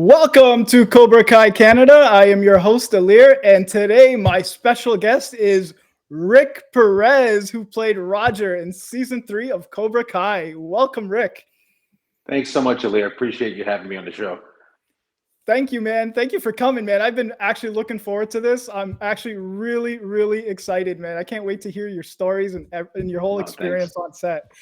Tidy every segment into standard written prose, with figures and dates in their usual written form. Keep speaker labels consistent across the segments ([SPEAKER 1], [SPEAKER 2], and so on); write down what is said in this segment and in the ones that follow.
[SPEAKER 1] Welcome to Cobra Kai Canada. I am your host, Alir, and today my special guest is Rick Perez, who played Roger in season 3 of Cobra Kai. Welcome, Rick.
[SPEAKER 2] Thanks so much, Ali. I appreciate you having me on the show.
[SPEAKER 1] Thank you, man. Thank you for coming, man. I've been actually looking forward to this. I'm actually really excited, man. I can't wait to hear your stories and your whole
[SPEAKER 2] Oh, thanks.
[SPEAKER 1] experience on set.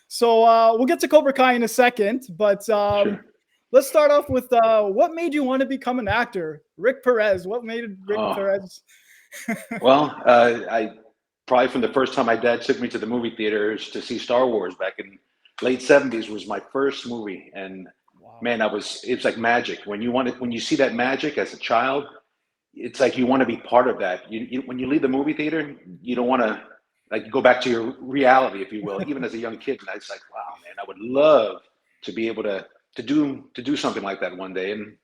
[SPEAKER 1] So we'll get to Cobra Kai in a second, but
[SPEAKER 2] Sure.
[SPEAKER 1] let's start off with what made you want to become an actor? Rick Perez. What made Rick
[SPEAKER 2] Oh,
[SPEAKER 1] Perez?
[SPEAKER 2] I probably from the first time my dad took me to the movie theaters to see Star Wars back in late '70s was my first movie, and
[SPEAKER 1] Wow.
[SPEAKER 2] man, it's like magic. When you see that magic as a child, it's like you want to be part of that. When you leave the movie theater, you don't want to like go back to your reality, if you will. Even as a young kid, and I was like, wow, man, I would love to be able to do something like that one day, and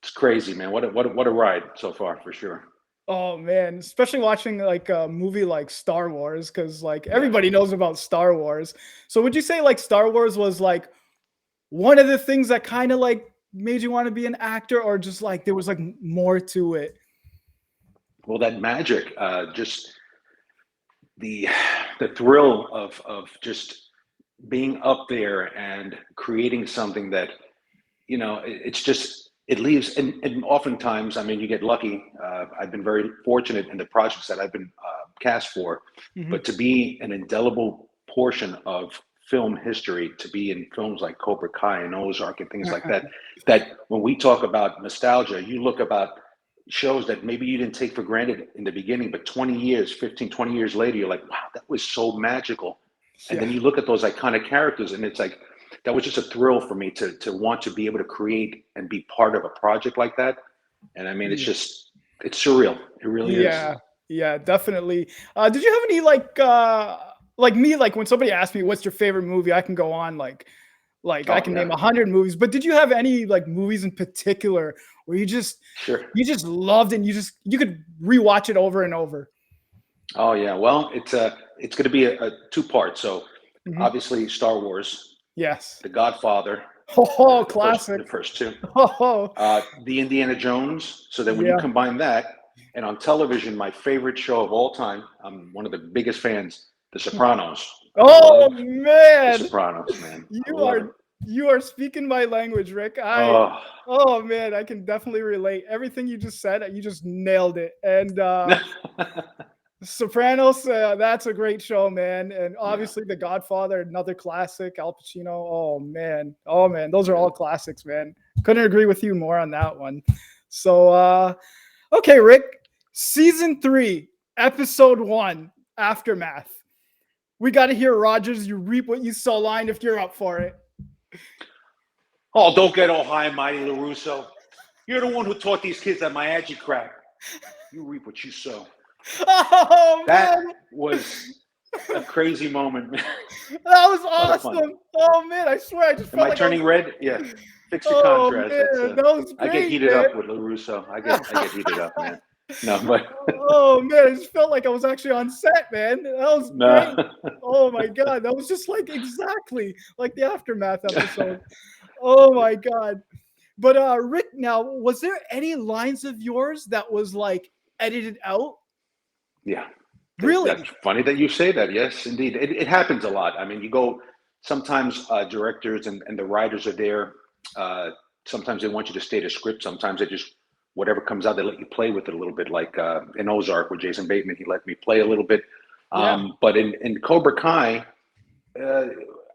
[SPEAKER 2] it's crazy, man. What a ride so far, for sure.
[SPEAKER 1] Oh man, especially watching like a movie like Star Wars, because like
[SPEAKER 2] Yeah.
[SPEAKER 1] everybody knows about Star Wars. So would you say like Star Wars was like one of the things that kind of like made you want to be an actor, or just like there was like more to it?
[SPEAKER 2] Well, that magic, just the the thrill of just being up there and creating something that it's just it leaves and oftentimes, I mean, you get lucky. I've been very fortunate in the projects that I've been cast for,
[SPEAKER 1] Mhm.
[SPEAKER 2] but to be an indelible portion of film history, to be in films like Cobra Kai and Ozark and things like that, that when we talk about nostalgia, you look about shows that maybe you didn't take for granted in the beginning, but 20 years, 15, 20 years later, you're like, wow, that was so magical. And
[SPEAKER 1] Yeah.
[SPEAKER 2] then you look at those iconic characters and it's like, that was just a thrill for me to want to be able to create and be part of a project like that. And I mean, it's surreal. It really is.
[SPEAKER 1] Yeah, yeah, definitely. Did you have any like me, like when somebody asks me what's your favorite movie, I can go on like I
[SPEAKER 2] Oh
[SPEAKER 1] can name
[SPEAKER 2] yeah,
[SPEAKER 1] 100 movies. But did you have any like movies in particular where
[SPEAKER 2] sure.
[SPEAKER 1] you just loved it and you could rewatch it over and over?
[SPEAKER 2] Oh yeah. Well, it's going to be a two part. So
[SPEAKER 1] Mhm.
[SPEAKER 2] obviously Star Wars,
[SPEAKER 1] Yes.
[SPEAKER 2] The Godfather,
[SPEAKER 1] Oh,
[SPEAKER 2] the
[SPEAKER 1] classic.
[SPEAKER 2] first two,
[SPEAKER 1] Oh,
[SPEAKER 2] the Indiana Jones. So then when you
[SPEAKER 1] yeah.
[SPEAKER 2] combine that, and on television, my favorite show of all time, I'm one of the biggest fans, The Sopranos. I
[SPEAKER 1] Oh
[SPEAKER 2] love The
[SPEAKER 1] man,
[SPEAKER 2] Sopranos, man. I
[SPEAKER 1] you
[SPEAKER 2] love it.
[SPEAKER 1] are you are speaking my language, Rick.
[SPEAKER 2] Oh,
[SPEAKER 1] Oh man, I can definitely relate. Everything you just said, you just nailed it. And Sopranos, that's a great show, man. And
[SPEAKER 2] yeah,
[SPEAKER 1] obviously The Godfather, another classic. Al Pacino. Oh man, those are
[SPEAKER 2] yeah.
[SPEAKER 1] all classics, man. Couldn't agree with you more on that one. So, okay, Rick, season 3, episode 1, Aftermath. We got to hear Rogers. You reap what you sow line if you're up for it.
[SPEAKER 2] Oh, don't get all high and mighty, LaRusso. You're the one who taught these kids that Miyagi crap. You reap what you sow.
[SPEAKER 1] Oh
[SPEAKER 2] That
[SPEAKER 1] man,
[SPEAKER 2] was a crazy moment, man.
[SPEAKER 1] that was
[SPEAKER 2] A lot of fun.
[SPEAKER 1] awesome. Oh man, I swear I just
[SPEAKER 2] Am
[SPEAKER 1] felt
[SPEAKER 2] I
[SPEAKER 1] like I was.
[SPEAKER 2] turning red? Yeah. Fix your
[SPEAKER 1] Oh
[SPEAKER 2] contrast. That's
[SPEAKER 1] man, that was
[SPEAKER 2] I get
[SPEAKER 1] great,
[SPEAKER 2] heated
[SPEAKER 1] man.
[SPEAKER 2] up with LaRusso. I get heated up, man. No, but
[SPEAKER 1] Oh man, I just felt like I was actually on set, man. That was great.
[SPEAKER 2] no.
[SPEAKER 1] Oh my god, that was just like exactly like the aftermath episode. Oh my god. But Rick, now was there any lines of yours that was like edited out?
[SPEAKER 2] Yeah. That's
[SPEAKER 1] Really?
[SPEAKER 2] funny that you say that. Yes, indeed. It happens a lot. I mean, you go, sometimes directors and the writers are there. Uh, Sometimes they want you to state a script. Sometimes they just, whatever comes out, they let you play with it a little bit. Like in Ozark with Jason Bateman, he let me play a little bit.
[SPEAKER 1] Yeah.
[SPEAKER 2] But in Cobra Kai, uh,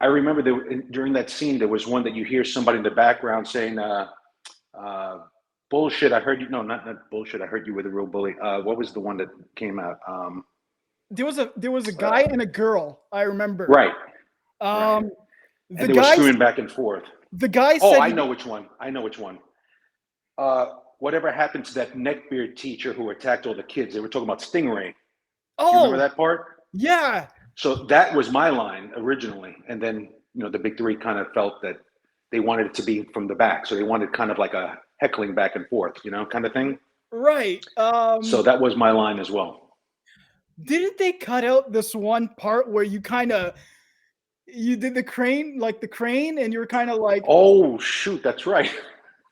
[SPEAKER 2] I remember during that scene, there was one that you hear somebody in the background saying, uh, bullshit, I heard you. No, not bullshit. I heard you were the real bully. What was the one that came out?
[SPEAKER 1] There was a guy
[SPEAKER 2] Uh,
[SPEAKER 1] and a girl, I remember.
[SPEAKER 2] right, right.
[SPEAKER 1] Um the
[SPEAKER 2] And they were
[SPEAKER 1] guy
[SPEAKER 2] screaming back and forth.
[SPEAKER 1] the guy
[SPEAKER 2] Oh,
[SPEAKER 1] said
[SPEAKER 2] I
[SPEAKER 1] he
[SPEAKER 2] know which one. I know which one. Whatever happened to that neckbeard teacher who attacked all the kids? They were talking about Stingray. Do you remember
[SPEAKER 1] Oh,
[SPEAKER 2] that part?
[SPEAKER 1] yeah.
[SPEAKER 2] So that was my line originally, and then the big three kind of felt that they wanted it to be from the back, so they wanted kind of like a heckling back and forth, kind of thing.
[SPEAKER 1] Right.
[SPEAKER 2] So that was my line as well.
[SPEAKER 1] Didn't they cut out this one part where you did the crane, like the crane, and you were kind of like,
[SPEAKER 2] Oh shoot, that's right.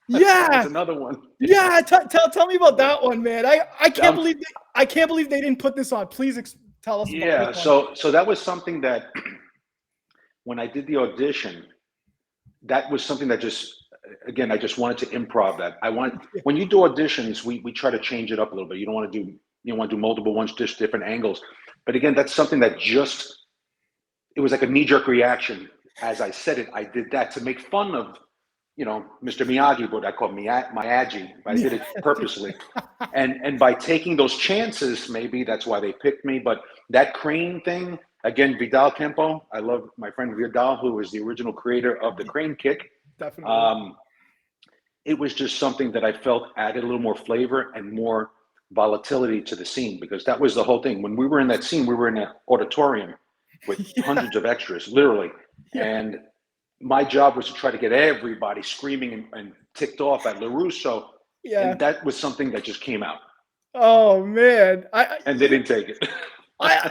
[SPEAKER 2] That's
[SPEAKER 1] Yeah,
[SPEAKER 2] another one.
[SPEAKER 1] yeah. Tell me about that one, man. I can't
[SPEAKER 2] Um,
[SPEAKER 1] believe I can't believe they didn't put this on. Please tell us about this
[SPEAKER 2] yeah,
[SPEAKER 1] one.
[SPEAKER 2] so that was something that when I did the audition, that was something that just again I just wanted to improv that. I want when you do auditions, we try to change it up a little bit. You don't want to do multiple ones, just different angles. But again, that's something that just it was like a knee-jerk reaction. As I said it, I did that to make fun of, Mr. Miyagi, what I call Miyagi. I did it purposely. And by taking those chances, maybe that's why they picked me. But that crane thing, again, Vidal Kempo, I love my friend Vidal, who was the original creator of the crane kick.
[SPEAKER 1] Definitely.
[SPEAKER 2] It was just something that I felt added a little more flavor and more volatility to the scene, because that was the whole thing. When we were in that scene, we were in an auditorium with hundreds of extras, literally.
[SPEAKER 1] Yeah.
[SPEAKER 2] And my job was to try to get everybody screaming and ticked off at LaRusso.
[SPEAKER 1] Yeah.
[SPEAKER 2] And that was something that just came out.
[SPEAKER 1] Oh man.
[SPEAKER 2] And they didn't take it.
[SPEAKER 1] I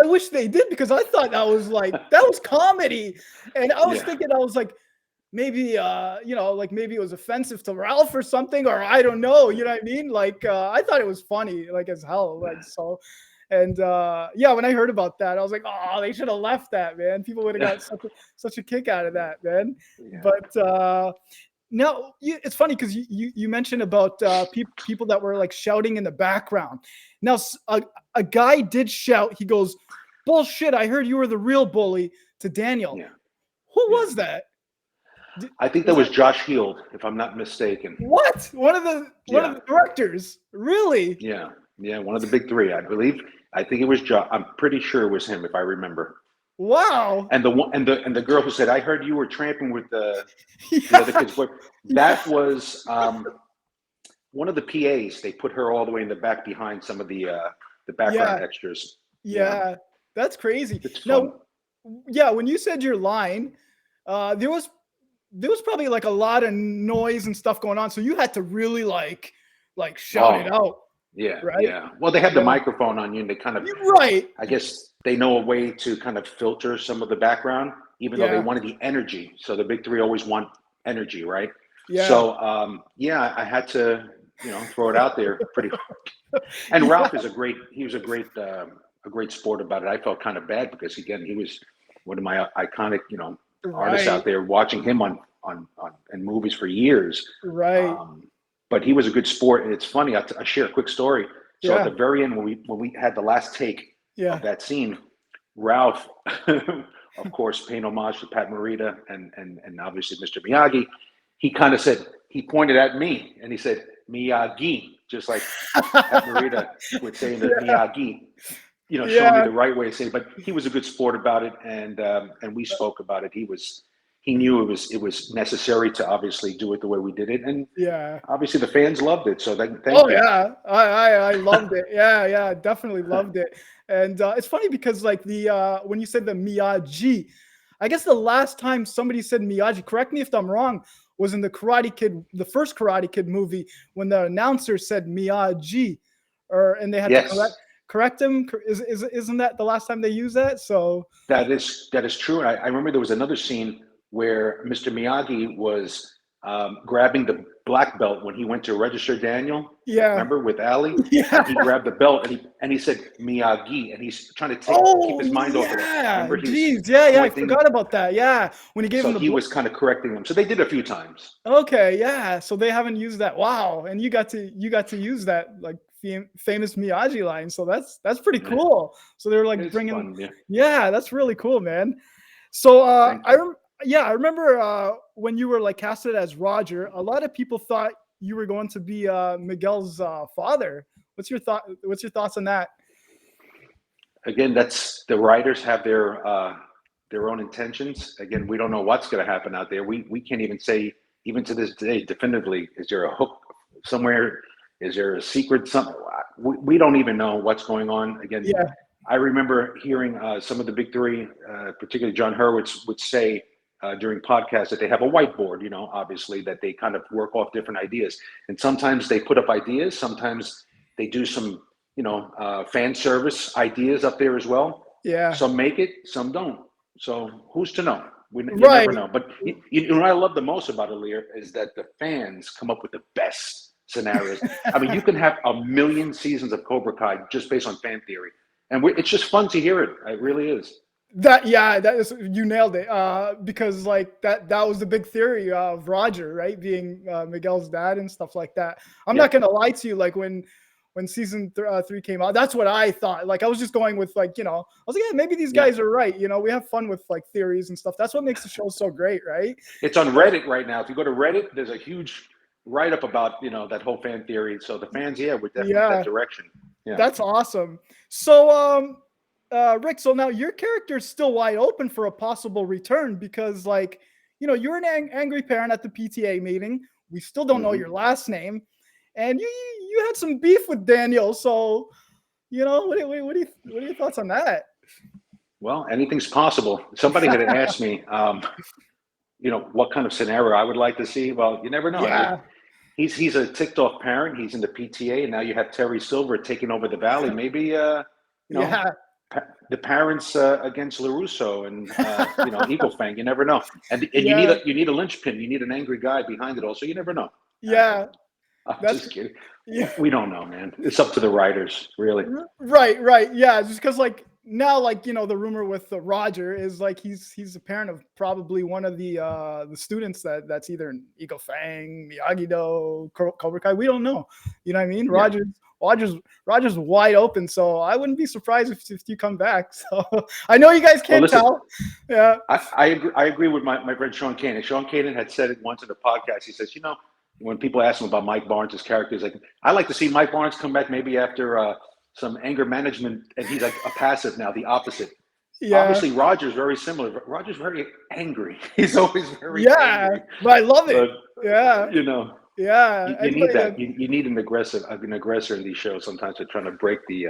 [SPEAKER 1] wish they did, because I thought that was comedy. And I was thinking, I was like, maybe maybe it was offensive to Ralph or something, or I don't know, you know what I mean? Like I thought it was funny, like as hell. Like so. And when I heard about that, I was like, oh, they should have left that, man. People would have got such a kick out of that, man.
[SPEAKER 2] Yeah.
[SPEAKER 1] But no, it's funny because you mentioned about people that were like shouting in the background. Now, a guy did shout. He goes, "Bullshit! I heard you were the real bully," to Daniel.
[SPEAKER 2] Yeah.
[SPEAKER 1] Who was that?
[SPEAKER 2] I think that was Josh Heald, if I'm not mistaken.
[SPEAKER 1] What? One of the directors? Really?
[SPEAKER 2] Yeah, one of the big three, I believe. I think it was Josh. I'm pretty sure it was him, if I remember.
[SPEAKER 1] Wow.
[SPEAKER 2] And the girl who said, "I heard you were tramping with the other kids." That was one of the PAs. They put her all the way in the back behind some of the background extras.
[SPEAKER 1] Yeah, that's crazy.
[SPEAKER 2] It's
[SPEAKER 1] no, when you said your line, there was probably like a lot of noise and stuff going on, so you had to really like shout it out.
[SPEAKER 2] Yeah,
[SPEAKER 1] right.
[SPEAKER 2] Yeah. Well, they have the microphone on you, and they kind of
[SPEAKER 1] right.
[SPEAKER 2] I guess they know a way to kind of filter some of the background, even though they wanted the energy. So the big three always want energy, right?
[SPEAKER 1] Yeah.
[SPEAKER 2] So I had to throw it out there pretty hard. And Ralph is a great sport about it. I felt kind of bad because again he was one of my iconic artists out there, watching him on in movies for years.
[SPEAKER 1] Right.
[SPEAKER 2] But he was a good sport, and it's funny. I share a quick story. So at the very end, when we had the last take of that scene, Ralph, of course, paying homage to Pat Morita and obviously Mr. Miyagi, he kind of said, he pointed at me and he said, "Miyagi," just like Pat Morita would say in the Miyagi. Showing me the right way to say it. But he was a good sport about it, and we spoke about it. He knew it was necessary to obviously do it the way we did it, and obviously the fans loved it. So thank you.
[SPEAKER 1] Yeah, I loved it. Yeah, definitely loved it. And it's funny because like when you said the Miyagi, I guess the last time somebody said Miyagi, correct me if I'm wrong, was in the the first Karate Kid movie when the announcer said Miyagi, and they had to correct him. Isn't that the last time they used that? So
[SPEAKER 2] that is true. And I remember there was another scene where Mr. Miyagi was grabbing the black belt when he went to register Daniel.
[SPEAKER 1] Yeah.
[SPEAKER 2] Remember with Ali?
[SPEAKER 1] Yeah.
[SPEAKER 2] He grabbed the belt and he said Miyagi, and he's trying to keep his mind off of that. Remember?
[SPEAKER 1] I forgot about that. Yeah. When he gave him the
[SPEAKER 2] he was kind of correcting them. So they did a few times.
[SPEAKER 1] Okay, yeah. So they haven't used that. Wow. And you got to use that like famous Miyagi line. So that's pretty cool. So they're like bringing fun, that's really cool, man. So I remember when you were like casted as Roger, a lot of people thought you were going to be Miguel's father. What's your thoughts on that?
[SPEAKER 2] Again, that's the writers have their own intentions. Again, we don't know what's going to happen out there. We can't even say, even to this day, definitively, is there a hook somewhere? Is there a secret? Something we don't even know what's going on. Again, I remember hearing some of the big three, particularly John Hurwitz, would say during podcasts that they have a whiteboard, obviously, that they kind of work off different ideas. And sometimes they put up ideas. Sometimes they do some, fan service ideas up there as well.
[SPEAKER 1] Yeah.
[SPEAKER 2] Some make it, some don't. So who's to know? You
[SPEAKER 1] Right.
[SPEAKER 2] never know. But you know what I love the most about Aaliyah is that the fans come up with the best scenarios. I mean, you can have a million seasons of Cobra Kai just based on fan theory, and it's just fun to hear it. It really is.
[SPEAKER 1] That is, you nailed it. Because like that was the big theory of Roger, right, being Miguel's dad and stuff like that. I'm not gonna lie to you, like when season 3 came out, that's what I thought. Like I was just going with like, I was like, yeah, maybe these guys are right. We have fun with like theories and stuff. That's what makes the show so great, right?
[SPEAKER 2] It's on Reddit right now. If you go to Reddit, there's a huge write up about that whole fan theory. So the fans, we're definitely in that direction. Yeah,
[SPEAKER 1] that's awesome. So Rick, so now your character is still wide open for a possible return because, like, you're an angry parent at the PTA meeting. We still don't know your last name, and you had some beef with Daniel. So, what are your thoughts on that?
[SPEAKER 2] Well, anything's possible. Somebody had asked me, what kind of scenario I would like to see. Well, you never know.
[SPEAKER 1] Yeah.
[SPEAKER 2] He's a ticked off parent. He's in the PTA, and now you have Terry Silver taking over the Valley. Maybe the parents against LaRusso and Eagle Fang. You never know. And you need a linchpin. You need an angry guy behind it all. So you never know.
[SPEAKER 1] Yeah.
[SPEAKER 2] I'm just kidding. Yeah. We don't know, man. It's up to the writers, really.
[SPEAKER 1] Right. Yeah, just because like now, like the rumor with Roger is like he's a parent of probably one of the students that's either in Eagle Fang, Miyagi-Do, Cobra Kai. We don't know. You know what I mean? Yeah. Roger's wide open, so I wouldn't be surprised if you come back. So I know you guys can't tell. Yeah,
[SPEAKER 2] I agree with my friend Sean Kanan. Sean Kanan had said it once in the podcast. He says, when people ask him about Mike Barnes' character, he's like, I like to see Mike Barnes come back maybe after some anger management, and he's like a passive now, the opposite. Yeah. Obviously, Roger's very similar. Roger's very angry. He's always very angry.
[SPEAKER 1] But I love it. Yeah.
[SPEAKER 2] Yeah. You need that. You need an aggressor in these shows sometimes to try to break the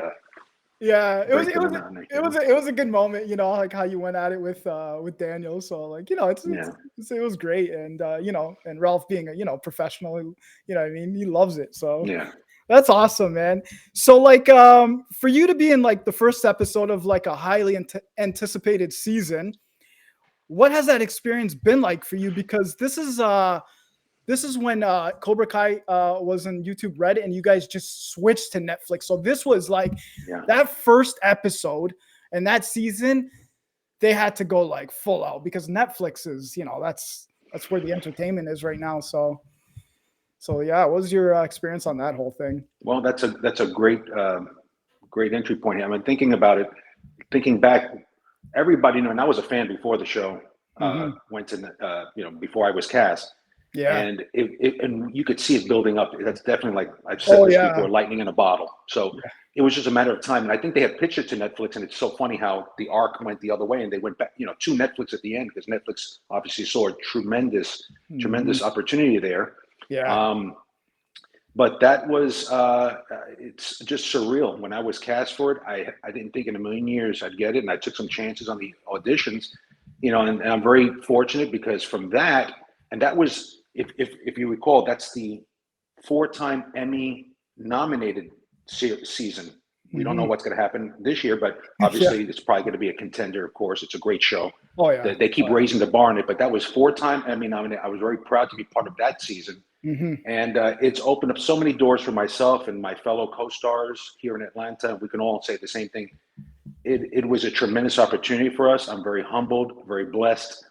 [SPEAKER 1] it was a good moment, like how you went at it with Daniel. So like, it was great. And and Ralph being a professional, what I mean, he loves it. So
[SPEAKER 2] yeah.
[SPEAKER 1] That's awesome, man. So like for you to be in like the first episode of like a highly anticipated season, what has that experience been like for you? Because this is when Cobra Kai was on YouTube Red, and you guys just switched to Netflix. So this was like that first episode and that season, they had to go like full out because Netflix is, that's where the entertainment is right now. So yeah, what was your experience on that whole thing?
[SPEAKER 2] Well, that's a great entry point here. I mean, thinking about it, thinking back, everybody knew, and I was a fan before the show went to, before I was cast.
[SPEAKER 1] Yeah.
[SPEAKER 2] And and you could see it building up. That's definitely, like I've said before, lightning in a bottle. So it was just a matter of time. And I think they had pitched it to Netflix, and it's so funny how the arc went the other way, and they went back, to Netflix at the end, because Netflix obviously saw a tremendous opportunity there.
[SPEAKER 1] Yeah.
[SPEAKER 2] But that was it's just surreal. When I was cast for it, I didn't think in a million years I'd get it, and I took some chances on the auditions, and I'm very fortunate because from that, and that was, if you recall, that's the 4-time Emmy nominated season. We don't know what's going to happen this year, but obviously it's probably going to be a contender. Of course, it's a great show.
[SPEAKER 1] Oh yeah,
[SPEAKER 2] they keep raising the bar on it, but that was 4-time Emmy nominated. I was very proud to be part of that season. And it's opened up so many doors for myself and my fellow co-stars here in Atlanta. We can all say the same thing. It was a tremendous opportunity for us. I'm very humbled, very blessed,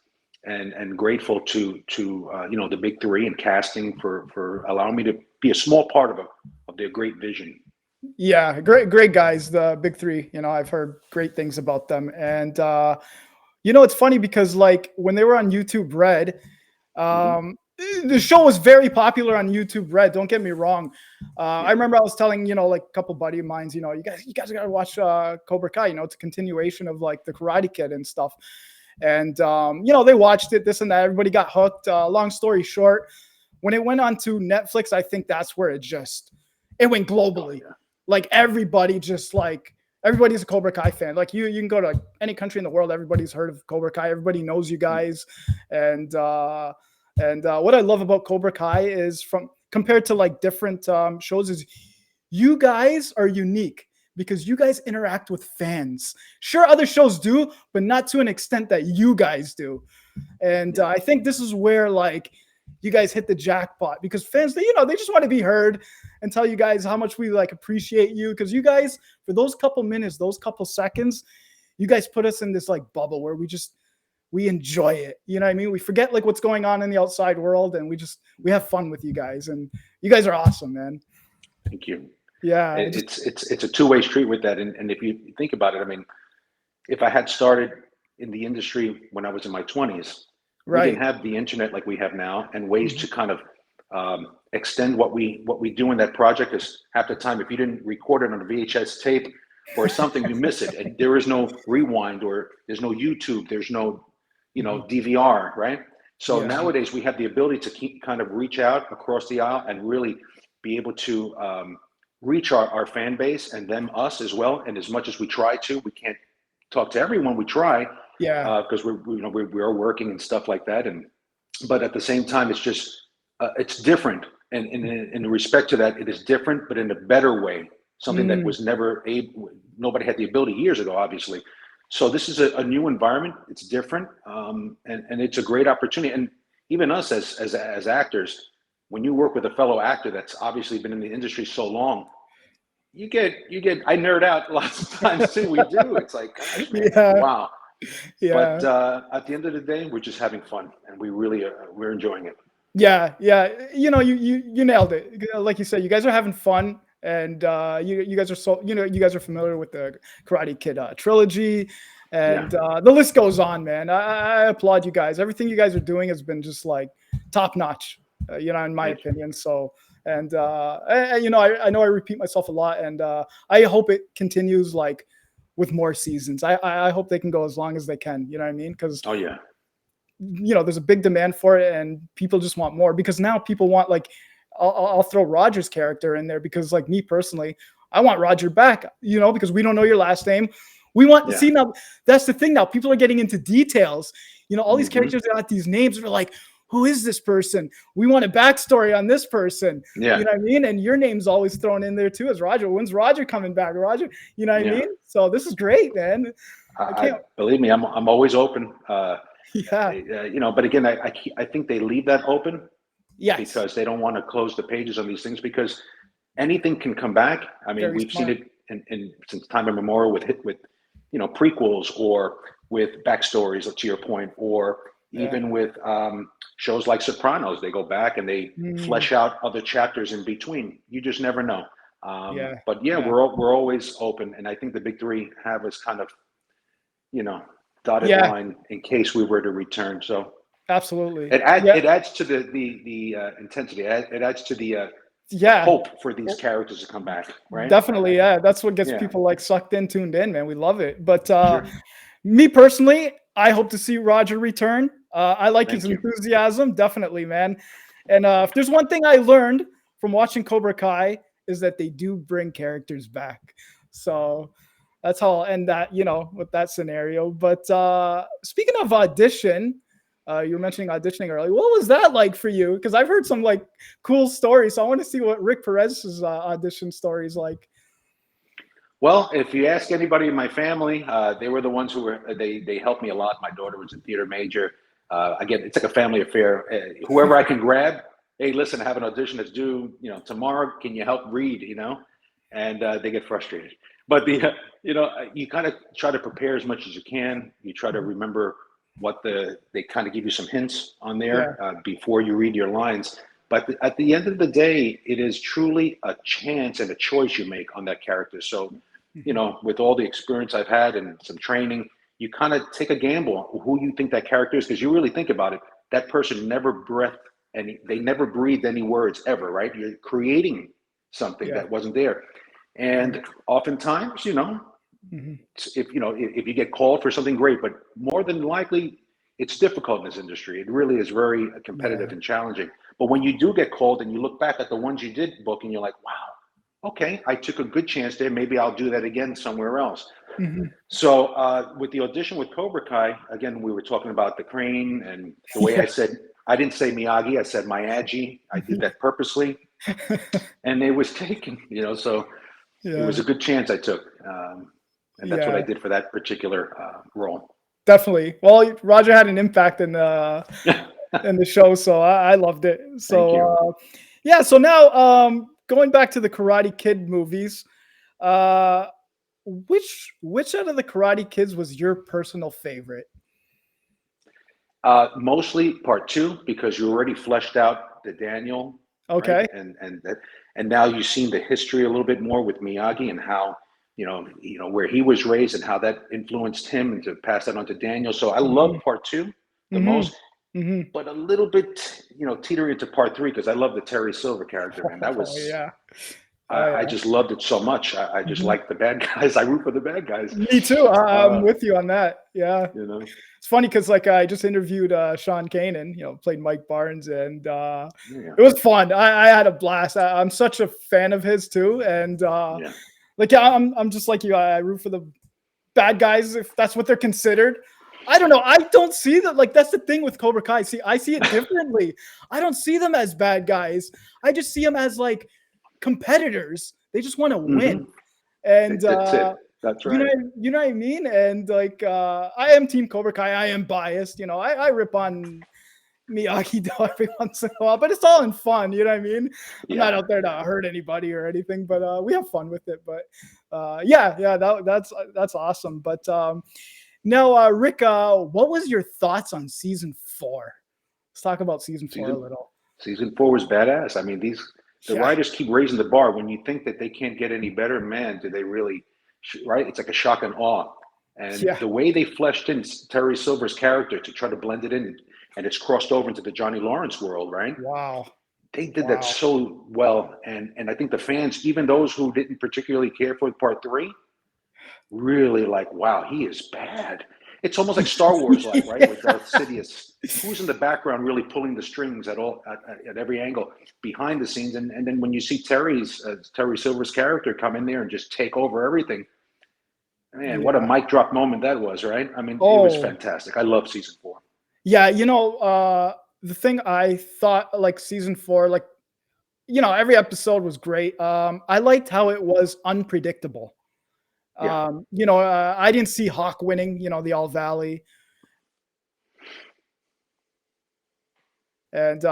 [SPEAKER 2] and grateful to the big three and casting for allowing me to be a small part of their great vision.
[SPEAKER 1] Yeah, great guys, the big three. I've heard great things about them. And it's funny because like when they were on YouTube Red, the show was very popular on YouTube Red. Don't get me wrong. I remember I was telling, like a couple buddy of mine, you guys got to watch Cobra Kai. It's a continuation of like the Karate Kid and stuff. And, they watched it, this and that. Everybody got hooked. Long story short, when it went on to Netflix, I think that's where it went globally. Like everybody's a Cobra Kai fan. Like you can go to any country in the world. Everybody's heard of Cobra Kai. Everybody knows you guys. And what I love about Cobra Kai is compared to like different shows is you guys are unique because you guys interact with fans. Sure, other shows do, but not to an extent that you guys do. And I think this is where like you guys hit the jackpot, because fans, they just want to be heard and tell you guys how much we like appreciate you, because you guys, for those couple minutes, those couple seconds, you guys put us in this like bubble where we enjoy it. You know what I mean? We forget like what's going on in the outside world, and we have fun with you guys, and you guys are awesome, man.
[SPEAKER 2] Thank you.
[SPEAKER 1] Yeah.
[SPEAKER 2] It's a two-way street with that. And if you think about it, I mean, if I had started in the industry when I was in my 20s, we didn't have the internet like we have now, and ways to kind of extend what we do in that project. Is half the time, if you didn't record it on a VHS tape or something, you miss it. And there is no rewind, or there's no YouTube, there's no DVR, right? So nowadays we have the ability to keep kind of reach out across the aisle and really be able to reach our fan base, and them, us as well. And as much as we try to, we can't talk to everyone. We try, because we're working and stuff like that. But at the same time, it's just it's different. And in respect to that, it is different, but in a better way. Something that was never nobody had the ability years ago, obviously. So this is a new environment. It's different, and it's a great opportunity. And even us as actors, when you work with a fellow actor that's obviously been in the industry so long, you get I nerd out lots of times too. We do. It's like, gosh, man, wow. Yeah. But at the end of the day, we're just having fun, and we really we're enjoying it.
[SPEAKER 1] Yeah. You nailed it. Like you said, you guys are having fun. And you guys are you guys are familiar with the Karate Kid trilogy, and the list goes on, man. I applaud you guys. Everything you guys are doing has been just like top notch, in my opinion. So, and I know I repeat myself a lot, and I hope it continues like with more seasons. I hope they can go as long as they can. You know what I mean? Because there's a big demand for it, and people just want more, because now people want like. I'll throw Roger's character in there, because like me personally, I want Roger back, because we don't know your last name. We want to see now. That's the thing now. People are getting into details. All these characters got these names. We're like, who is this person? We want a backstory on this person.
[SPEAKER 2] Yeah.
[SPEAKER 1] You know what I mean? And your name's always thrown in there too as Roger. When's Roger coming back? Roger, you know what I mean? So this is great, man.
[SPEAKER 2] Believe me, I'm always open. But again, I think they leave that open. Yes. Because they don't want to close the pages on these things, because anything can come back. I mean, we've seen it in since time immemorial with prequels, or with backstories, to your point, or even with shows like Sopranos. They go back and they flesh out other chapters in between. You just never know. But we're always open, and I think the big three have us kind of, dotted line in case we were to return. So.
[SPEAKER 1] Absolutely.
[SPEAKER 2] It adds to the intensity. It adds to the hope for these characters to come back, right?
[SPEAKER 1] Definitely, that's what gets people like sucked in, tuned in, man. We love it. But me personally, I hope to see Roger return. I like his enthusiasm, definitely, man. And if there's one thing I learned from watching Cobra Kai, is that they do bring characters back. So that's how I'll end that, with that scenario. But speaking of audition, you were mentioning auditioning earlier. What was that like for you? Because I've heard some like cool stories. So I want to see what Rick Perez's audition story is like.
[SPEAKER 2] Well, if you ask anybody in my family, they were the ones who they helped me a lot. My daughter was a theater major. Again, it's like a family affair. Whoever I can grab, hey, listen, I have an audition that's due, tomorrow. Can you help read? And they get frustrated. But you kind of try to prepare as much as you can. You try to remember what they kind of give you some hints on there before you read your lines. But at the end of the day, it is truly a chance and a choice you make on that character. So, with all the experience I've had and some training, you kind of take a gamble on who you think that character is, because you really think about it. That person never they never breathed any words ever, right? You're creating something that wasn't there. And oftentimes, if you get called for something great, but more than likely, it's difficult in this industry. It really is very competitive and challenging. But when you do get called and you look back at the ones you did book, and you're like, wow, okay, I took a good chance there. Maybe I'll do that again somewhere else. So with the audition with Cobra Kai, again, we were talking about the crane, and the way I didn't say Miyagi, I said Miyagi. I did that purposely. And it was taken, so it was a good chance I took. And that's what I did for that particular role.
[SPEAKER 1] Definitely. Well, Roger had an impact in the show, so I loved it.
[SPEAKER 2] Thank you.
[SPEAKER 1] So yeah, so now going back to the Karate Kid movies, uh, which out of the Karate Kids was your personal favorite?
[SPEAKER 2] Mostly part two because you already fleshed out the Daniel, right?
[SPEAKER 1] Okay.
[SPEAKER 2] And now you've seen the history a little bit more with Miyagi and how where he was raised and how that influenced him and to pass that on to Daniel. So I love
[SPEAKER 1] Hmm.
[SPEAKER 2] part two the
[SPEAKER 1] Hmm.
[SPEAKER 2] most,
[SPEAKER 1] Hmm.
[SPEAKER 2] but a little bit teetering into part three because I love the Terry Silver character, man. That
[SPEAKER 1] Oh
[SPEAKER 2] was
[SPEAKER 1] yeah. Oh
[SPEAKER 2] I
[SPEAKER 1] yeah.
[SPEAKER 2] just loved it so much. I just
[SPEAKER 1] Mhm.
[SPEAKER 2] like the bad guys. I root for the bad guys.
[SPEAKER 1] Me too. I'm
[SPEAKER 2] Uh,
[SPEAKER 1] with you on that. Yeah.
[SPEAKER 2] you know,
[SPEAKER 1] It's funny because like I just interviewed Sean Kanan, played Mike Barnes, and
[SPEAKER 2] yeah,
[SPEAKER 1] it was fun. I had a blast. I'm such a fan of his too, and
[SPEAKER 2] yeah.
[SPEAKER 1] like yeah, I'm just like you. I root for the bad guys if that's what they're considered. I don't know. I don't see that. Like that's the thing with Cobra Kai. See, I see it differently. I don't see them as bad guys. I just see them as like competitors. They just want to win,
[SPEAKER 2] Hmm.
[SPEAKER 1] and
[SPEAKER 2] That's it. That's
[SPEAKER 1] you know,
[SPEAKER 2] right.
[SPEAKER 1] you know what I mean? And like, I am Team Cobra Kai. I am biased. I rip on Miyagi Do every once in a while, but it's all in fun. You know what I mean? I'm not
[SPEAKER 2] Yeah.
[SPEAKER 1] out there to hurt anybody or anything, but we have fun with it. But yeah, that's awesome. But now, Rick, what was your thoughts on season 4? Let's talk about season 4 a
[SPEAKER 2] Season
[SPEAKER 1] little.
[SPEAKER 2] season four was badass. I mean, the
[SPEAKER 1] Yeah,
[SPEAKER 2] writers keep raising the bar. When you think that they can't get any better, man, do they really? Right? It's like a shock and awe. And
[SPEAKER 1] yeah,
[SPEAKER 2] the way they fleshed in Terry Silver's character to try to blend it in, and it's crossed over into the Johnny Lawrence world, right?
[SPEAKER 1] wow,
[SPEAKER 2] They did that
[SPEAKER 1] wow.
[SPEAKER 2] so well, and I think the fans, even those who didn't particularly care for part three, really like, wow, he is bad. It's almost like Star Wars, like right with Darth Sidious, who's in the background really pulling the strings at every angle behind the scenes, and then when you see Terry Silver's character come in there and just take over everything, man, what a
[SPEAKER 1] Yeah.
[SPEAKER 2] mic drop moment that was, right? I mean, it was
[SPEAKER 1] Oh,
[SPEAKER 2] fantastic. I love season four.
[SPEAKER 1] yeah. The thing I thought like season 4, like every episode was great. I liked how it was unpredictable.
[SPEAKER 2] Yeah,
[SPEAKER 1] I didn't see Hawk winning, the All Valley, and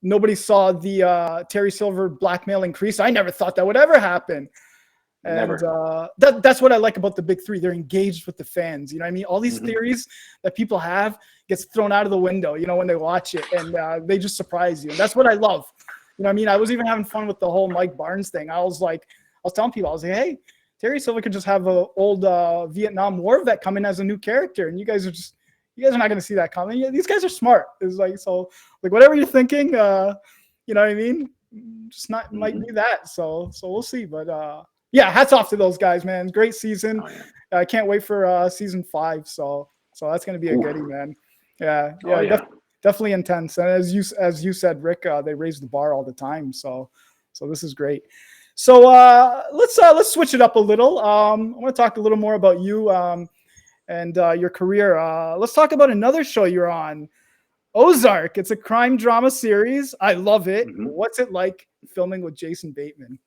[SPEAKER 1] nobody saw the Terry Silver blackmailing Kreese. I never thought that would ever happen. And
[SPEAKER 2] never.
[SPEAKER 1] that's what I like about the big three. They're engaged with the fans. You know what I mean? All these
[SPEAKER 2] Hmm.
[SPEAKER 1] theories that people have gets thrown out of the window, when they watch it, and they just surprise you. And that's what I love. You know what I mean? I was even having fun with the whole Mike Barnes thing. I was telling people, I was like, hey, Terry Silver could just have an old Vietnam War vet come in as a new character, and you guys are not going to see that coming. Yeah, these guys are smart. It's like, so like whatever you're thinking, you know what I mean? Just not might
[SPEAKER 2] Hmm.
[SPEAKER 1] be that. So we'll see. But yeah, hats off to those guys, man. Great season.
[SPEAKER 2] Oh yeah.
[SPEAKER 1] I can't wait for season 5. So that's gonna be a
[SPEAKER 2] Oof.
[SPEAKER 1] goodie, man. Yeah,
[SPEAKER 2] Oh
[SPEAKER 1] yeah,
[SPEAKER 2] yeah.
[SPEAKER 1] definitely intense. And as you said, Rick, they raise the bar all the time. So this is great. So let's switch it up a little. I want to talk a little more about you and your career. Let's talk about another show you're on, Ozark. It's a crime drama series. I love it.
[SPEAKER 2] Hmm.
[SPEAKER 1] What's it like filming with Jason Bateman?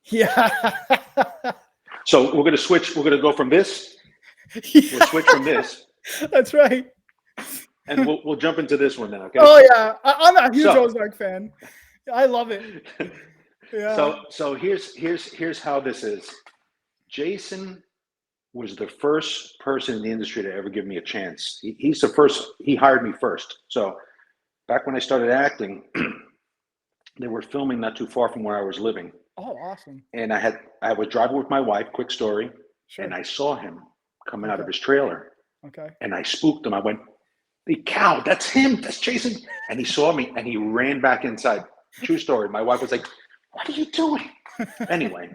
[SPEAKER 1] Yeah.
[SPEAKER 2] So we're gonna switch. We're gonna go from this. We'll
[SPEAKER 1] Yeah,
[SPEAKER 2] switch from this,
[SPEAKER 1] that's right.
[SPEAKER 2] and we'll jump into this one now. Okay.
[SPEAKER 1] Oh yeah, I'm a huge
[SPEAKER 2] So
[SPEAKER 1] Ozark fan. I love it. Yeah.
[SPEAKER 2] so here's how this is. Jason was the first person in the industry to ever give me a chance. He's the first. He hired me first. So back when I started acting, they were filming not too far from where I was living,
[SPEAKER 1] Oh, awesome.
[SPEAKER 2] and I was driving with my wife. Quick story, and
[SPEAKER 1] Sure.
[SPEAKER 2] I saw him coming out of
[SPEAKER 1] Okay.
[SPEAKER 2] his trailer,
[SPEAKER 1] Okay.
[SPEAKER 2] and I spooked him. I went, "The cow, that's him. That's Jason." And he saw me, and he ran back inside. True story. My wife was like, "What are you doing?" Anyway,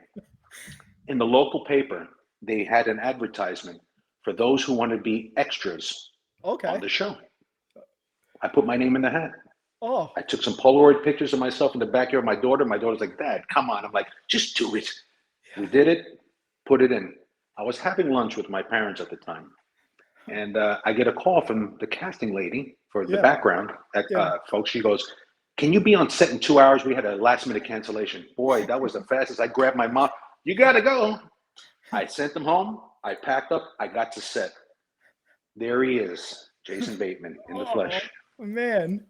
[SPEAKER 2] in the local paper, they had an advertisement for those who wanted to be extras on
[SPEAKER 1] Okay.
[SPEAKER 2] the show. I put my name in the hat.
[SPEAKER 1] Oh.
[SPEAKER 2] I took some Polaroid pictures of myself in the backyard of my daughter. My daughter's like, "Dad, come on." I'm like, "Just do it." We did it, put it in. I was having lunch with my parents at the time, and I get a call from the casting lady for the
[SPEAKER 1] Yeah.
[SPEAKER 2] background
[SPEAKER 1] Yeah.
[SPEAKER 2] folks. She goes, "Can you be on set in 2 hours? We had a last minute cancellation." Boy, that was the fastest. I grabbed my mom. "You got to go." I sent him home. I packed up. I got to set. There he is, Jason Bateman in the
[SPEAKER 1] Oh
[SPEAKER 2] flesh.
[SPEAKER 1] man,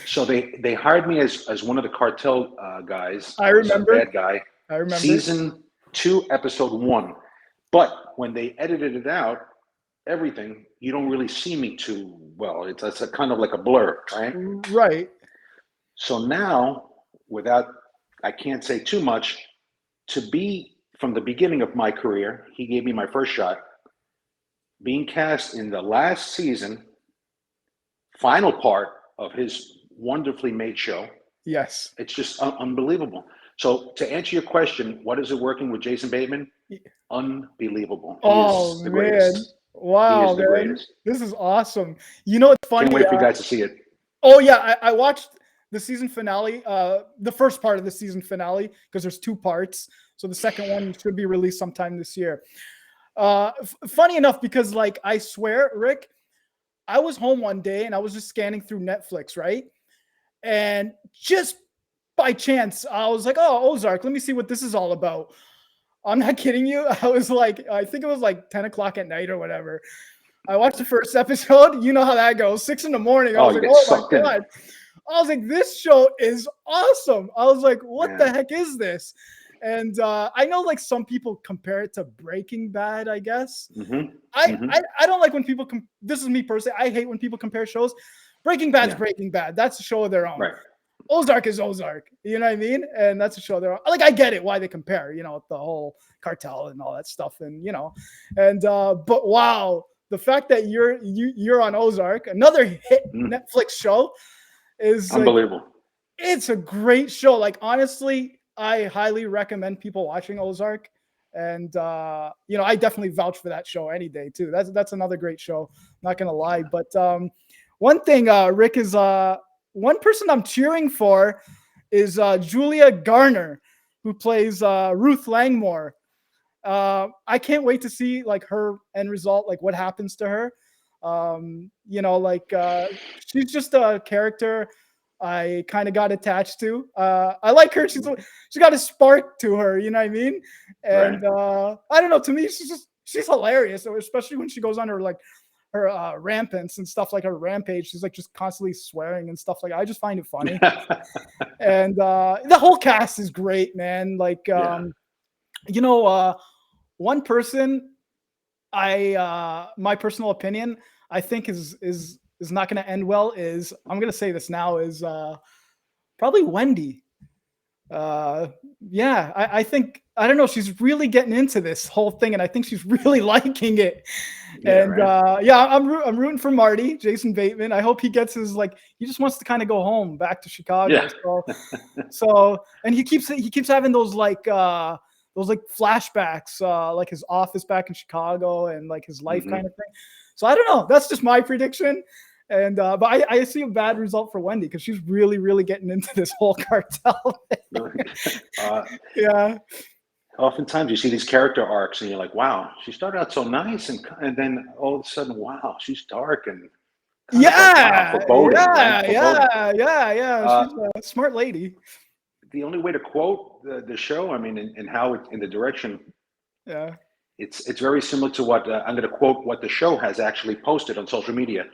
[SPEAKER 2] So they hired me as one of the cartel guys.
[SPEAKER 1] I
[SPEAKER 2] I was a
[SPEAKER 1] remember.
[SPEAKER 2] bad guy.
[SPEAKER 1] I remember.
[SPEAKER 2] Season 2, episode 1. But when they edited it out, everything, you don't really see me too well. It's a kind of like a blur, right?
[SPEAKER 1] Right.
[SPEAKER 2] So now, I can't say too much, to be from the beginning of my career, he gave me my first shot, being cast in the last season, final part of his wonderfully made show.
[SPEAKER 1] Yes.
[SPEAKER 2] It's just unbelievable. So to answer your question, what is it working with Jason Bateman? Unbelievable. He
[SPEAKER 1] Oh
[SPEAKER 2] is the
[SPEAKER 1] man.
[SPEAKER 2] greatest. He
[SPEAKER 1] Wow,
[SPEAKER 2] is the
[SPEAKER 1] man.
[SPEAKER 2] greatest.
[SPEAKER 1] This is awesome. You know, it's
[SPEAKER 2] Can't
[SPEAKER 1] funny.
[SPEAKER 2] wait for you guys to see it.
[SPEAKER 1] Oh yeah, I watched the season finale, the first part of the season finale, because there's 2 parts. So the second one should be released sometime this year. Funny enough, because like I swear, Rick, I was home one day and I was just scanning through Netflix, right? And just by chance, I was like, oh, Ozark, let me see what this is all about. I'm not kidding you. I was like, I think it was like 10 o'clock at night or whatever. I watched the first episode. You know how that goes. 6 in the morning. I was
[SPEAKER 2] You
[SPEAKER 1] like,
[SPEAKER 2] get
[SPEAKER 1] oh my
[SPEAKER 2] sucked in.
[SPEAKER 1] God. I was like, this show is awesome. I was like, what the heck is this? And I know like some people compare it to Breaking Bad, I guess. I don't like when people, this is me personally. I hate when people compare shows. Breaking Bad's Breaking Bad. That's a show of their own.
[SPEAKER 2] Right.
[SPEAKER 1] Ozark is Ozark. You know what I mean? And that's a show they're like, I get it why they compare, you know, the whole cartel and all that stuff. And, you know, and, but wow, the fact that you're on Ozark, another hit Netflix show, is
[SPEAKER 2] unbelievable.
[SPEAKER 1] Like, it's a great show. Like, honestly, I highly recommend people watching Ozark. And, you know, I definitely vouch for that show any day too. That's another great show. Not going to lie. But one thing, Rick, is one person I'm cheering for is Julia Garner, who plays Ruth Langmore. I can't wait to see like her end result, like what happens to her. You know, like she's just a character I kind of got attached to. I like her. She's got a spark to her. You know what I mean? And I don't know. To me, she's hilarious, especially when she goes on her like her rampants and stuff, like her rampage. She's like just constantly swearing and stuff like that. I just find it funny. And the whole cast is great, man. Like you know, one person my personal opinion, I think is not going to end well, is, I'm going to say this now, is probably Wendy. Yeah, I think, I don't know, she's really getting into this whole thing, and I think she's really liking it. I'm rooting for Marty, Jason Bateman. I hope he gets his, like, he just wants to kind of go home back to Chicago. So and he keeps having those flashbacks, like his office back in Chicago and like his life kind of thing. So I don't know. That's just my prediction. And but I see a bad result for Wendy because she's really, really getting into this whole cartel thing.
[SPEAKER 2] Oftentimes you see these character arcs and you're like, wow, she started out so nice, and then all of a sudden, wow, she's dark and foreboding.
[SPEAKER 1] She's a smart lady.
[SPEAKER 2] The only way to quote the show, I mean, and how it, in the direction, it's very similar to what I'm going to quote what the show has actually posted on social media.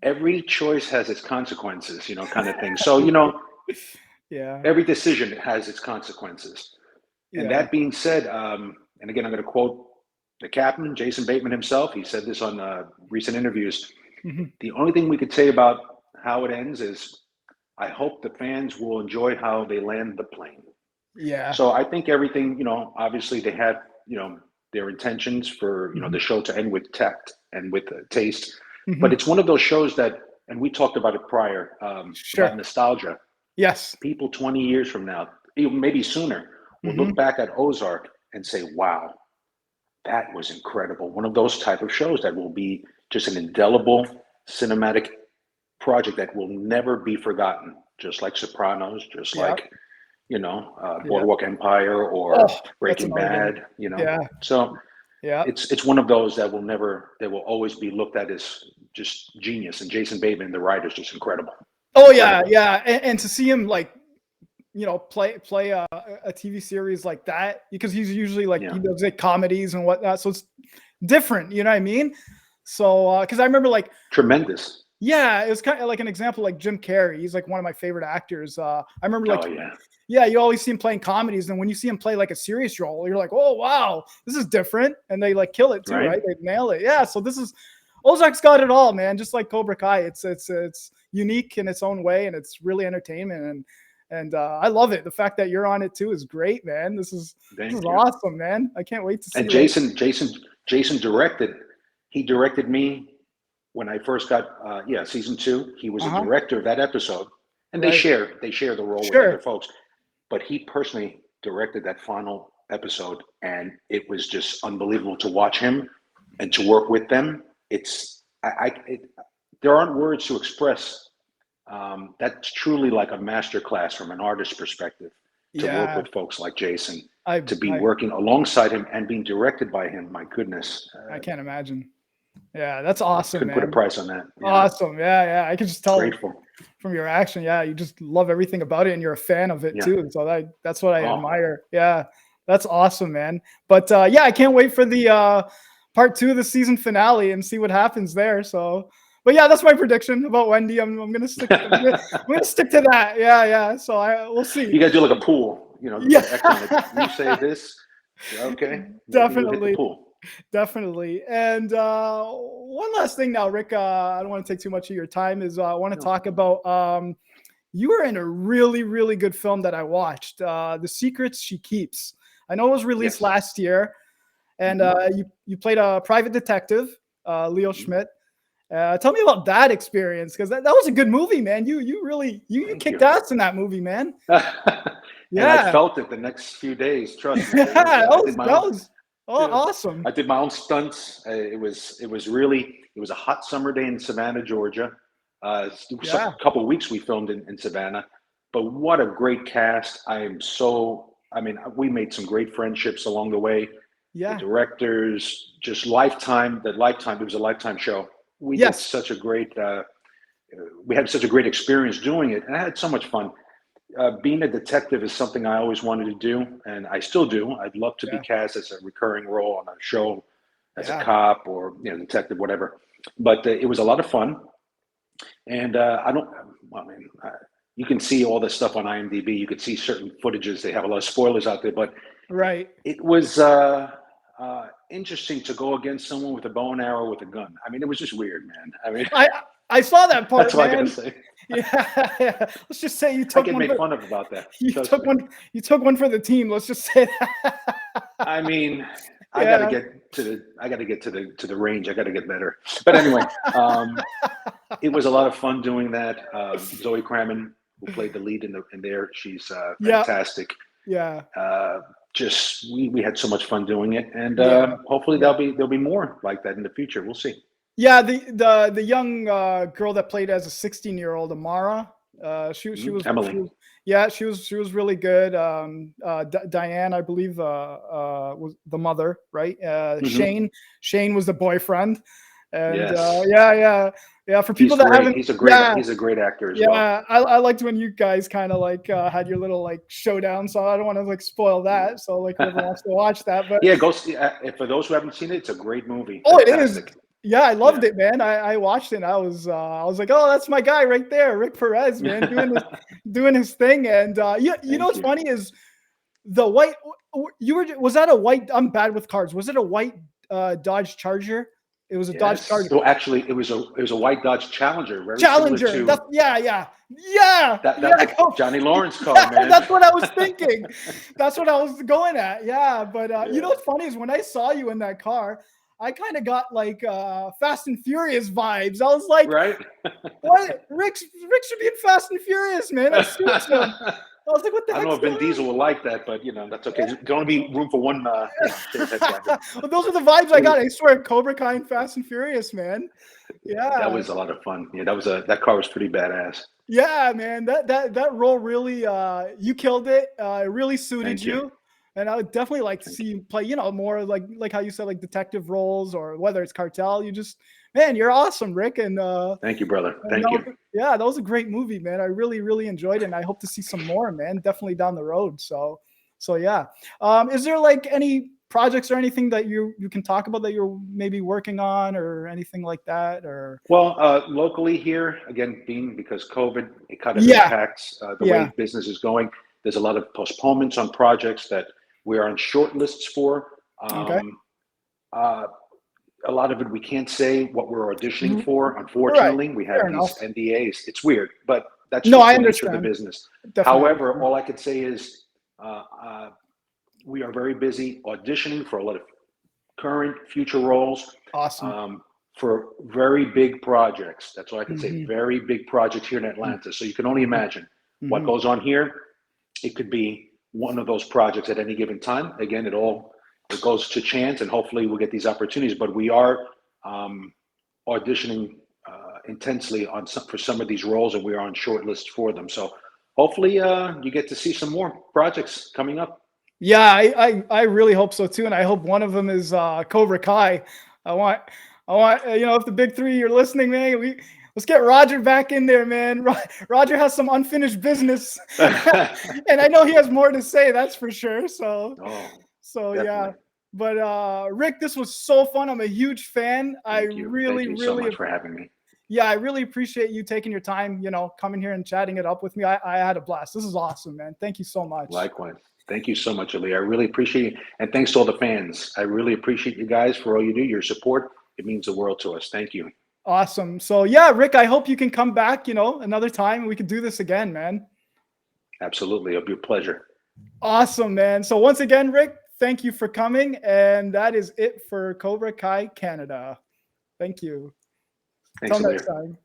[SPEAKER 2] Every choice has its consequences, you know, kind of thing. So, you know, every decision has its consequences. And that being said, and again, I'm going to quote the captain, Jason Bateman himself. He said this on recent interviews. The only thing we could say about how it ends is, I hope the fans will enjoy how they land the plane. So I think everything, you know, obviously they have, you know, their intentions for, you know, the show to end with tact and with taste. But it's one of those shows that, and we talked about it prior, about nostalgia. People 20 years from now, even maybe sooner, will look back at Ozark and say, wow, that was incredible. One of those type of shows that will be just an indelible cinematic project that will never be forgotten, just like Sopranos, just like, you know, Boardwalk Empire or Breaking Bad, you know. So it's one of those that will always be looked at as just genius. And Jason Bateman, the writer, is just incredible.
[SPEAKER 1] And to see him like play a TV series like that, because he's usually like
[SPEAKER 2] Yeah.
[SPEAKER 1] he does like comedies and whatnot, so it's different. You know what I mean? So because I remember like
[SPEAKER 2] Tremendous.
[SPEAKER 1] yeah, it was kind of like an example like Jim Carrey. He's like one of my favorite actors. I remember like
[SPEAKER 2] Oh yeah.
[SPEAKER 1] yeah, you always see him playing comedies, and when you see him play like a serious role, you're like, oh wow, this is different, and they like kill it too, right? They nail it. Yeah, so this is Ozark's got it all, man. Just like Cobra Kai, it's unique in its own way, and it's really entertainment, and I love it. The fact that you're on it too is great, man. This is awesome, man. I can't wait to see.
[SPEAKER 2] And Jason directed. He directed me when I first got season 2. He was a director of that episode, and they share the role with other folks. But he personally directed that final episode, and it was just unbelievable to watch him and to work with them. There aren't words to express. That's truly like a masterclass from an artist's perspective to work with folks like Jason, to be working alongside him and being directed by him. My goodness.
[SPEAKER 1] I can't imagine. Yeah, that's awesome.
[SPEAKER 2] Couldn't put a price on that.
[SPEAKER 1] Yeah. Awesome. Yeah. I can just tell
[SPEAKER 2] grateful
[SPEAKER 1] from your action. Yeah, you just love everything about it, and you're a fan of it too. And so that's what I admire. Yeah, that's awesome, man. But I can't wait for the part 2 of the season finale and see what happens there. So, but yeah, that's my prediction about Wendy. I'm gonna stick. I'm gonna stick to that. Yeah. So we'll see.
[SPEAKER 2] You gotta do like a pool. Yeah. You say this. Okay.
[SPEAKER 1] Definitely. Definitely. And one last thing now, Rick, I don't want to take too much of your time, is I want to talk about you were in a really, really good film that I watched, The Secrets She Keeps. I know it was released last year, and you played a private detective, Leo Schmidt. Tell me about that experience, because that was a good movie, man. You really kicked ass in that movie, man.
[SPEAKER 2] And I felt it the next few days. Trust me.
[SPEAKER 1] Awesome.
[SPEAKER 2] I did my own stunts. It was a hot summer day in Savannah, Georgia. A couple of weeks we filmed in Savannah, but what a great cast. We made some great friendships along the way. Yeah. The directors, just Lifetime. It was a Lifetime show. We did such a great, we had such a great experience doing it, and I had so much fun. Being a detective is something I always wanted to do, and I still do. I'd love to be cast as a recurring role on a show as a cop or detective, whatever. But it was a lot of fun, and you can see all this stuff on IMDb. You could see certain footages. They have a lot of spoilers out there, but it was interesting to go against someone with a bow and arrow with a gun. I mean, it was just weird, man.
[SPEAKER 1] I saw that part.
[SPEAKER 2] That's what I gotta say.
[SPEAKER 1] Yeah. Let's just say you took
[SPEAKER 2] I get made fun of about that.
[SPEAKER 1] You took one for the team. Let's just say that.
[SPEAKER 2] I mean, I gotta get to the range. I gotta get better. But anyway, it was a lot of fun doing that. Zoe Kramon, who played the lead in there, she's fantastic. Yeah. We had so much fun doing it, and hopefully there'll be more like that in the future. We'll see.
[SPEAKER 1] Yeah, the young girl that played as a 16-year-old, Amara, she was Emily. She was really good. Diane, I believe, was the mother, right? Shane was the boyfriend, and for people that haven't,
[SPEAKER 2] he's a great actor as well.
[SPEAKER 1] Yeah, I liked when you guys kind of like had your little like showdown, so I don't want to like spoil that. So like whoever wants to watch that, but
[SPEAKER 2] go see. For those who haven't seen it, it's a great movie.
[SPEAKER 1] Oh, fantastic. It is. Yeah, I loved it, man. I watched it. And I was like, oh, that's my guy right there, Rick Perez, man, doing his thing. And you know what's funny is the white. Was that a white? I'm bad with cars. Was it a white Dodge Charger? It was a Dodge Charger.
[SPEAKER 2] So actually, it was a white Dodge Challenger. Very
[SPEAKER 1] Challenger.
[SPEAKER 2] That's Johnny Lawrence car, man.
[SPEAKER 1] That's what I was thinking. That's what I was going at. Yeah, but you know what's funny is when I saw you in that car, I kind of got like Fast and Furious vibes. I was like,
[SPEAKER 2] right?
[SPEAKER 1] What? Rick should be in Fast and Furious, man. I was like, what the heck?
[SPEAKER 2] I don't know if Vin Diesel will like that, but that's okay. There's only be room for one.
[SPEAKER 1] Well, those are the vibes I got. I swear, Cobra Kai and Fast and Furious, man. Yeah,
[SPEAKER 2] that was a lot of fun. Yeah, that car was pretty badass.
[SPEAKER 1] Yeah, man. That role really, you killed it. It really suited you. And I would definitely like to see you play, you know, more like how you said, like detective roles, or whether it's cartel. You just, man, you're awesome, Rick. And
[SPEAKER 2] Thank you, brother.
[SPEAKER 1] and
[SPEAKER 2] Thank you.
[SPEAKER 1] yeah, that was a great movie, man. I really, really enjoyed it, and I hope to see some more, man. Definitely down the road. So yeah. Is there like any projects or anything that you can talk about that you're maybe working on, or anything like that? Or
[SPEAKER 2] Well, locally here, again, being because COVID, it kind of
[SPEAKER 1] yeah,
[SPEAKER 2] impacts the
[SPEAKER 1] yeah,
[SPEAKER 2] way business is going. There's a lot of postponements on projects that we are on short lists for.
[SPEAKER 1] okay,
[SPEAKER 2] Uh, a lot of it we can't say what we're auditioning
[SPEAKER 1] all
[SPEAKER 2] for.
[SPEAKER 1] right,
[SPEAKER 2] Unfortunately, we have
[SPEAKER 1] fair enough.
[SPEAKER 2] these NDAs. It's weird, but that's
[SPEAKER 1] No,
[SPEAKER 2] just
[SPEAKER 1] I
[SPEAKER 2] the nature of the
[SPEAKER 1] understand.
[SPEAKER 2] business.
[SPEAKER 1] Definitely
[SPEAKER 2] However,
[SPEAKER 1] understand.
[SPEAKER 2] all I could say is we are very busy auditioning for a lot of current, future roles,
[SPEAKER 1] Awesome.
[SPEAKER 2] for very big projects. That's all I can say.
[SPEAKER 1] Hmm.
[SPEAKER 2] Very big projects here in Atlanta. So you can only imagine what
[SPEAKER 1] Hmm.
[SPEAKER 2] goes on here. It could be one of those projects at any given time. Again, it goes to chance, and hopefully we'll get these opportunities. But we are auditioning intensely for some of these roles, and we are on short lists for them. So hopefully you get to see some more projects coming up.
[SPEAKER 1] Yeah, I really hope so too, and I hope one of them is Cobra Kai. I want you know, if the big three you're listening, man, let's get Roger back in there, man. Roger has some unfinished business, and I know he has more to say. That's for sure. So
[SPEAKER 2] Definitely.
[SPEAKER 1] yeah. But Rick, this was so fun. I'm a huge fan. I
[SPEAKER 2] Thank you. Thank
[SPEAKER 1] really,
[SPEAKER 2] you so
[SPEAKER 1] really,
[SPEAKER 2] much for having me.
[SPEAKER 1] yeah, I really appreciate you taking your time, you know, coming here and chatting it up with me. I had a blast. This is awesome, man. Thank you so much.
[SPEAKER 2] Likewise. Thank you so much, Ali. I really appreciate it. And thanks to all the fans. I really appreciate you guys for all you do, your support. It means the world to us. Thank you.
[SPEAKER 1] Awesome. So yeah, Rick, I hope you can come back, you know, another time and we can do this again, man.
[SPEAKER 2] Absolutely. It'll be a pleasure.
[SPEAKER 1] Awesome, man. So once again, Rick, thank you for coming. And that is it for Cobra Kai Canada. Thank you.
[SPEAKER 2] Thanks,
[SPEAKER 1] Till
[SPEAKER 2] Ali.
[SPEAKER 1] next time.